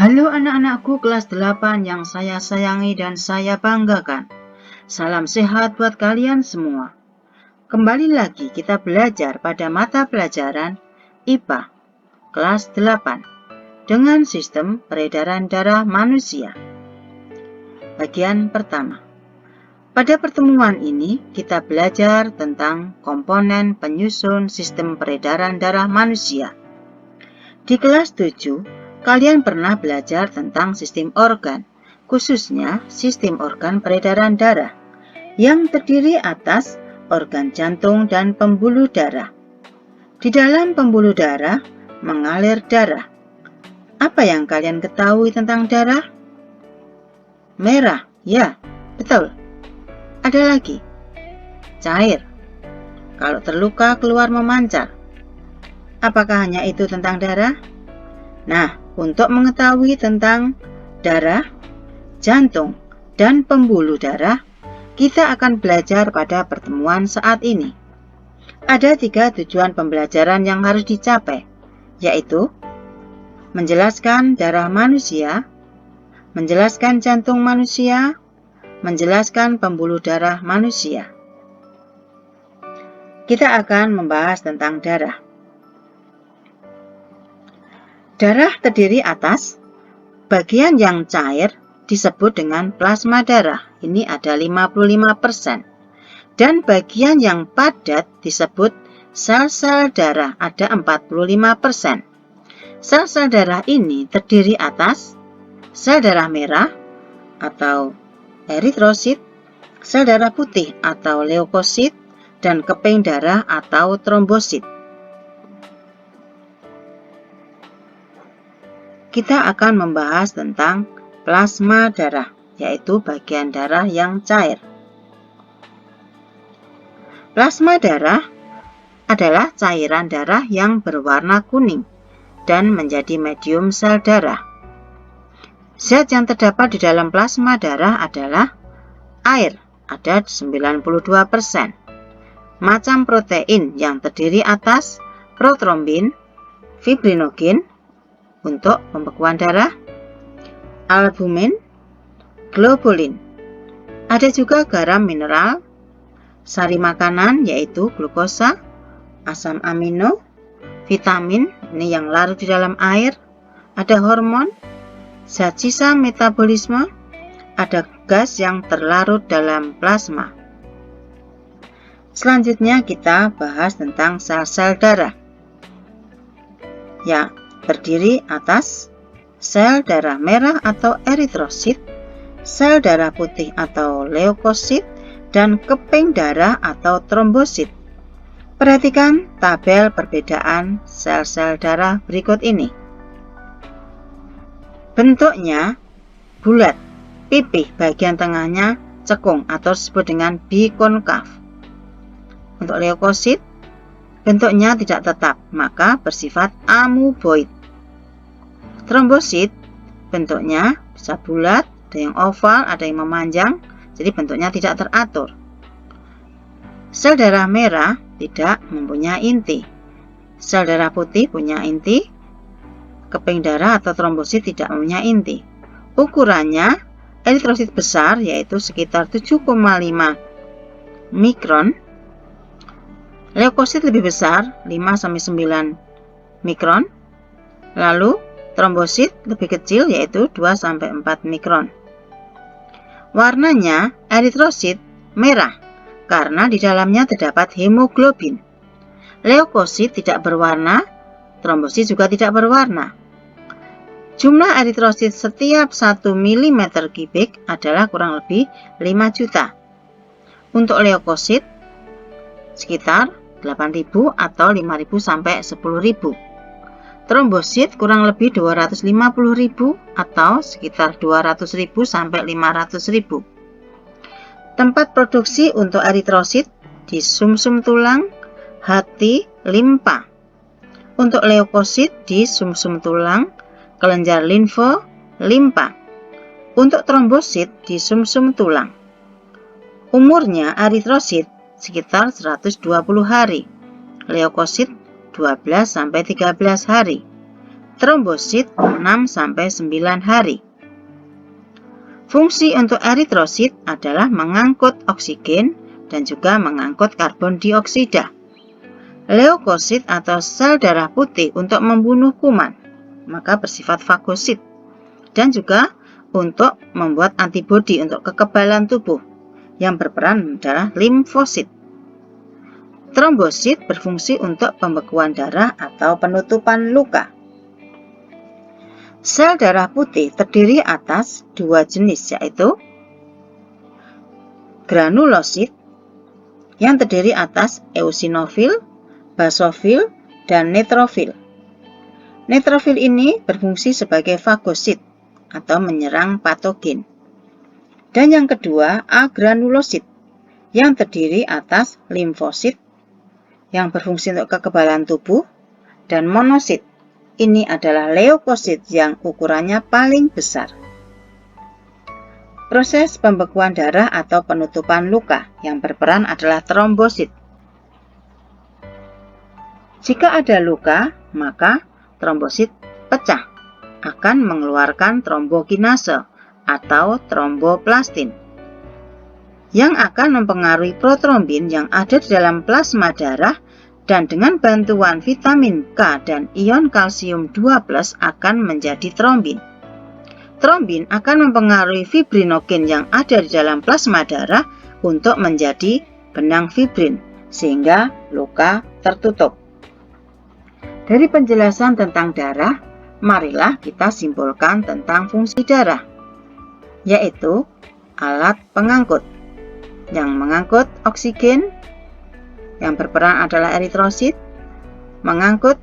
Halo anak-anakku kelas 8 yang saya sayangi dan saya banggakan. Salam sehat buat kalian semua. Kembali lagi kita belajar pada mata pelajaran IPA kelas 8 dengan sistem peredaran darah manusia. Bagian pertama. Pada pertemuan ini kita belajar tentang komponen penyusun sistem peredaran darah manusia. Di kelas 7, kalian pernah belajar tentang sistem organ, khususnya sistem organ peredaran darah, yang terdiri atas organ jantung dan pembuluh darah. Di dalam pembuluh darah mengalir darah. Apa yang kalian ketahui tentang darah? Merah, ya, betul. Ada lagi, cair. Kalau terluka keluar memancar. Apakah hanya itu tentang darah? Nah, untuk mengetahui tentang darah, jantung, dan pembuluh darah, kita akan belajar pada pertemuan saat ini. Ada 3 tujuan pembelajaran yang harus dicapai, yaitu menjelaskan darah manusia, menjelaskan jantung manusia, menjelaskan pembuluh darah manusia. Kita akan membahas tentang darah. Darah terdiri atas bagian yang cair disebut dengan plasma darah. Ini ada 55%. Dan bagian yang padat disebut sel-sel darah. Ada 45%. Sel-sel darah ini terdiri atas sel darah merah atau eritrosit, sel darah putih atau leukosit, dan keping darah atau trombosit. Kita akan membahas tentang plasma darah, yaitu bagian darah yang cair. Plasma darah adalah cairan darah yang berwarna kuning dan menjadi medium sel darah. Zat yang terdapat di dalam plasma darah adalah air, ada 92%. Macam protein yang terdiri atas protrombin, fibrinogen untuk pembekuan darah, albumin, globulin. Ada juga garam mineral, sari makanan yaitu glukosa, asam amino, vitamin, ini yang larut di dalam air, ada hormon, zat sisa metabolisme, ada gas yang terlarut dalam plasma. Selanjutnya kita bahas tentang sel-sel darah yang terdiri atas sel darah merah atau eritrosit, sel darah putih atau leukosit, dan keping darah atau trombosit. Perhatikan tabel perbedaan sel-sel darah berikut ini. Bentuknya bulat, pipih, bagian tengahnya cekung atau disebut dengan bikonkav. Untuk leukosit, bentuknya tidak tetap, maka bersifat amuboid. Trombosit, bentuknya bisa bulat, ada yang oval, ada yang memanjang, jadi bentuknya tidak teratur. Sel darah merah tidak mempunyai inti. Sel darah putih punya inti. Keping darah atau trombosit tidak mempunyai inti. Ukurannya eritrosit besar yaitu sekitar 7,5 mikron. Leukosit lebih besar 5-9 mikron. Lalu trombosit lebih kecil yaitu 2-4 mikron. Warnanya eritrosit merah karena di dalamnya terdapat hemoglobin. Leukosit tidak berwarna, trombosit juga tidak berwarna. Jumlah eritrosit setiap 1 mm kubik adalah kurang lebih 5 juta. Untuk leukosit sekitar 8.000 atau 5.000 sampai 10.000. Trombosit kurang lebih 250.000 atau sekitar 200.000 sampai 500.000. Tempat produksi untuk eritrosit di sumsum tulang, hati, limpa. Untuk leukosit di sumsum tulang, kelenjar limfo, limpa. Untuk trombosit di sumsum tulang. Umurnya eritrosit sekitar 120 hari, leukosit 12-13 hari. trombosit 6-9 hari. Fungsi untuk eritrosit adalah mengangkut oksigen dan juga mengangkut karbon dioksida. Leukosit atau sel darah putih untuk membunuh kuman, maka bersifat fagosit, dan juga untuk membuat antibodi untuk kekebalan tubuh yang berperan adalah limfosit. Trombosit berfungsi untuk pembekuan darah atau penutupan luka. Sel darah putih terdiri atas dua jenis, yaitu granulosit yang terdiri atas eosinofil, basofil, dan neutrofil. Neutrofil ini berfungsi sebagai fagosit atau menyerang patogen. Dan yang kedua, agranulosit yang terdiri atas limfosit yang berfungsi untuk kekebalan tubuh, dan monosit. Ini adalah leukosit yang ukurannya paling besar. Proses pembekuan darah atau penutupan luka yang berperan adalah trombosit. Jika ada luka, maka trombosit pecah akan mengeluarkan trombokinase atau tromboplastin yang akan mempengaruhi protrombin yang ada di dalam plasma darah, dan dengan bantuan vitamin K dan ion kalsium 2+ akan menjadi trombin. Trombin akan mempengaruhi fibrinogen yang ada di dalam plasma darah untuk menjadi benang fibrin, sehingga luka tertutup. Dari penjelasan tentang darah, marilah kita simpulkan tentang fungsi darah, yaitu alat pengangkut. Yang mengangkut oksigen, yang berperan adalah eritrosit, mengangkut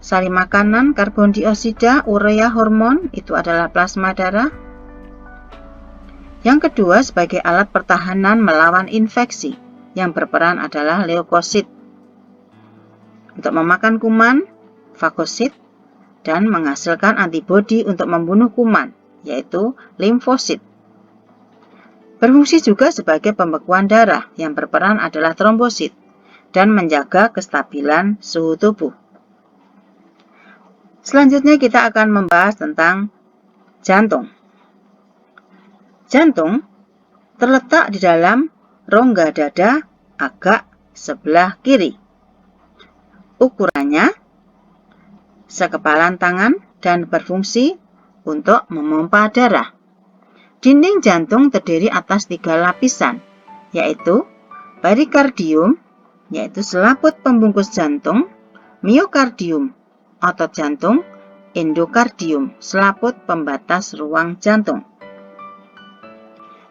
sari makanan, karbon dioksida, urea, hormon, itu adalah plasma darah. Yang kedua, sebagai alat pertahanan melawan infeksi, yang berperan adalah leukosit. Untuk memakan kuman, fagosit, dan menghasilkan antibodi untuk membunuh kuman, yaitu limfosit. Berfungsi juga sebagai pembekuan darah, yang berperan adalah trombosit, dan menjaga kestabilan suhu tubuh. Selanjutnya kita akan membahas tentang jantung. Jantung terletak di dalam rongga dada agak sebelah kiri. Ukurannya sekepalan tangan dan berfungsi untuk memompa darah. Dinding jantung terdiri atas 3 lapisan, yaitu perikardium, yaitu selaput pembungkus jantung, miokardium, otot jantung, endokardium, selaput pembatas ruang jantung.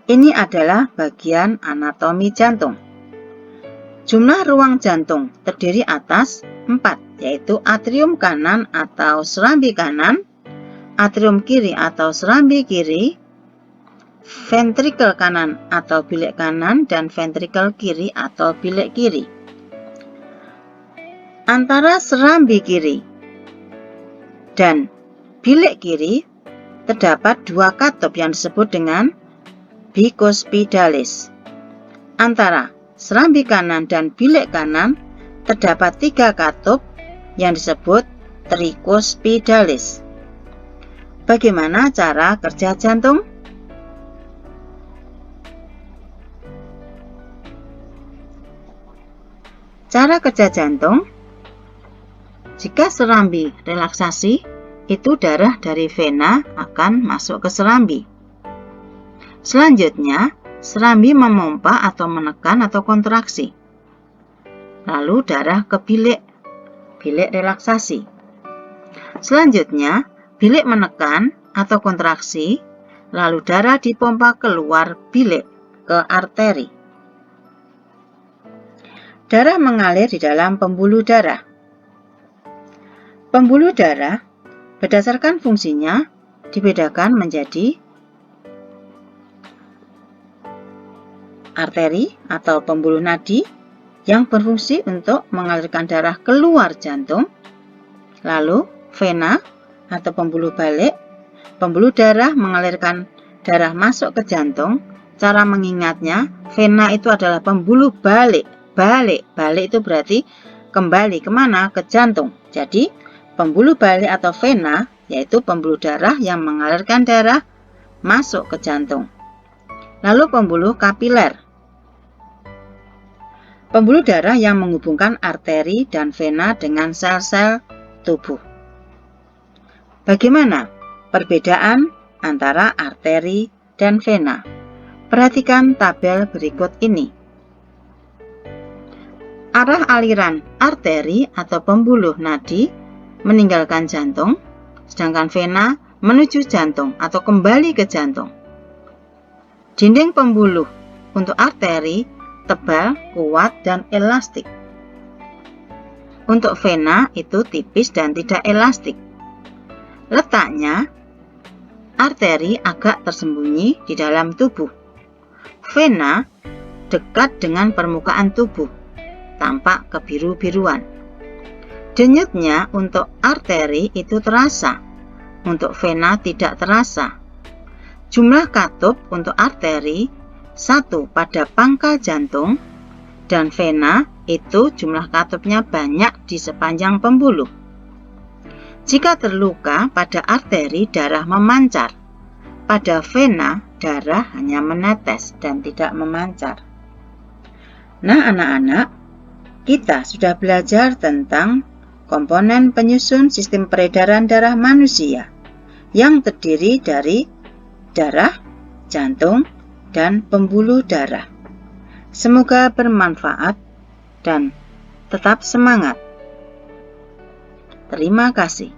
Ini adalah bagian anatomi jantung. Jumlah ruang jantung terdiri atas 4, yaitu atrium kanan atau serambi kanan, atrium kiri atau serambi kiri, ventrikel kanan atau bilik kanan, dan ventrikel kiri atau bilik kiri. Antara serambi kiri dan bilik kiri terdapat 2 katup yang disebut dengan bicuspidalis. Antara serambi kanan dan bilik kanan terdapat 3 katup yang disebut tricuspidalis. Bagaimana cara kerja jantung? Cara kerja jantung, jika serambi relaksasi, itu darah dari vena akan masuk ke serambi. Selanjutnya, serambi memompa atau menekan atau kontraksi. Lalu darah ke bilik relaksasi. Selanjutnya, bilik menekan atau kontraksi, lalu darah dipompa keluar bilik ke arteri. Darah mengalir di dalam pembuluh darah. Pembuluh darah berdasarkan fungsinya dibedakan menjadi arteri atau pembuluh nadi yang berfungsi untuk mengalirkan darah keluar jantung, lalu vena atau pembuluh balik, pembuluh darah mengalirkan darah masuk ke jantung. Cara mengingatnya, vena itu adalah pembuluh balik. Balik itu berarti kembali kemana? Ke jantung. Jadi pembuluh balik atau vena yaitu pembuluh darah yang mengalirkan darah masuk ke jantung. Lalu pembuluh kapiler, pembuluh darah yang menghubungkan arteri dan vena dengan sel-sel tubuh. Bagaimana perbedaan antara arteri dan vena? Perhatikan tabel berikut ini. Arah aliran arteri atau pembuluh nadi meninggalkan jantung, sedangkan vena menuju jantung atau kembali ke jantung. Dinding pembuluh untuk arteri tebal, kuat, dan elastik. Untuk vena itu tipis dan tidak elastik. Letaknya, arteri agak tersembunyi di dalam tubuh. Vena dekat dengan permukaan tubuh, tampak kebiru-biruan. Denyutnya untuk arteri itu terasa, untuk vena tidak terasa. Jumlah katup untuk arteri 1 pada pangkal jantung, dan vena itu jumlah katupnya banyak di sepanjang pembuluh. Jika terluka pada arteri, darah memancar. Pada vena, darah hanya menetes dan tidak memancar. Nah, anak-anak, kita sudah belajar tentang komponen penyusun sistem peredaran darah manusia yang terdiri dari darah, jantung, dan pembuluh darah. Semoga bermanfaat dan tetap semangat. Terima kasih.